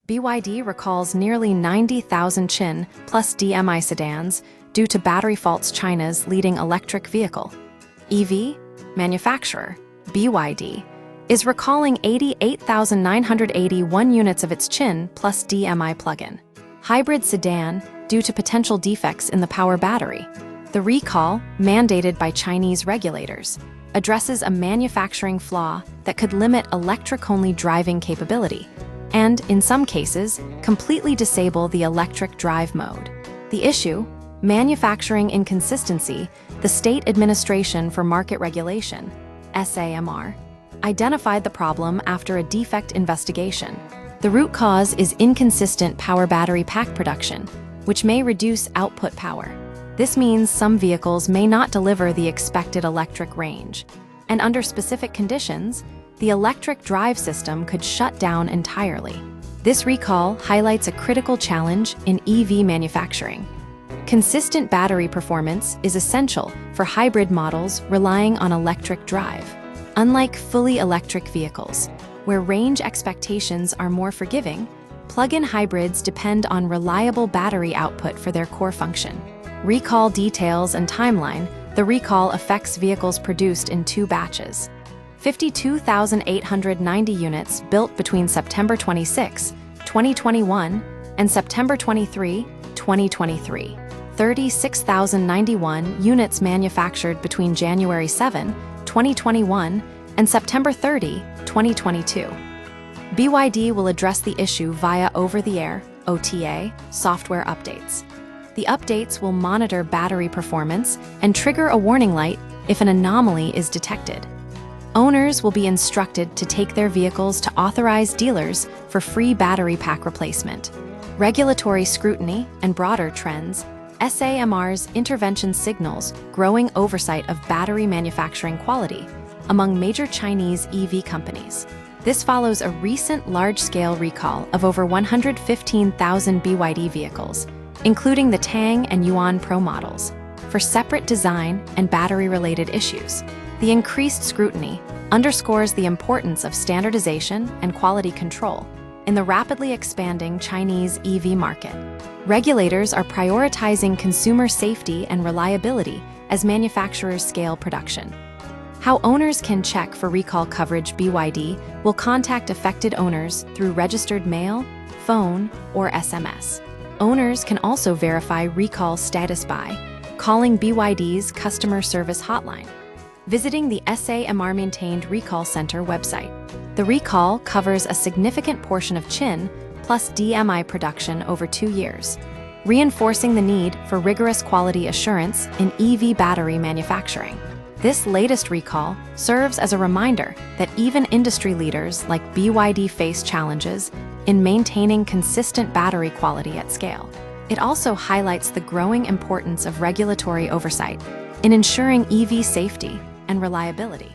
BYD recalls nearly 90,000 Chin plus DMI sedans due to battery faults. China's leading electric vehicle EV manufacturer, BYD, is recalling 88,981 units of its Chin plus DMI plug-in hybrid sedan due to potential defects in the power battery. The recall, mandated by Chinese regulators, addresses a manufacturing flaw that could limit electric-only driving capability and, in some cases, completely disable the electric drive mode. The issue? Manufacturing inconsistency. The State Administration for Market Regulation, SAMR, identified the problem after a defect investigation. The root cause is inconsistent power battery pack production, which may reduce output power. This means some vehicles may not deliver the expected electric range, and under specific conditions, the electric drive system could shut down entirely. This recall highlights a critical challenge in EV manufacturing. Consistent battery performance is essential for hybrid models relying on electric drive. Unlike fully electric vehicles, where range expectations are more forgiving, plug-in hybrids depend on reliable battery output for their core function. Recall details and timeline. The recall affects vehicles produced in 2 batches. 52,890 units built between September 26, 2021 and September 23, 2023. 36,091 units manufactured between January 7, 2021 and September 30, 2022. BYD will address the issue via over-the-air (OTA) software updates. The updates will monitor battery performance and trigger a warning light if an anomaly is detected. Owners will be instructed to take their vehicles to authorized dealers for free battery pack replacement. Regulatory scrutiny and broader trends. SAMR's intervention signals growing oversight of battery manufacturing quality among major Chinese EV companies. This follows a recent large-scale recall of over 115,000 BYD vehicles, including the Tang and Yuan Pro models, for separate design and battery-related issues. The increased scrutiny underscores the importance of standardization and quality control in the rapidly expanding Chinese EV market. Regulators are prioritizing consumer safety and reliability as manufacturers scale production. How owners can check for recall coverage. BYD will contact affected owners through registered mail, phone, or SMS. Owners can also verify recall status by calling BYD's customer service hotline, visiting the SAMR-maintained Recall Center website. The recall covers a significant portion of Chin plus DMI production over 2 years, reinforcing the need for rigorous quality assurance in EV battery manufacturing. This latest recall serves as a reminder that even industry leaders like BYD face challenges in maintaining consistent battery quality at scale. It also highlights the growing importance of regulatory oversight in ensuring EV safety and reliability.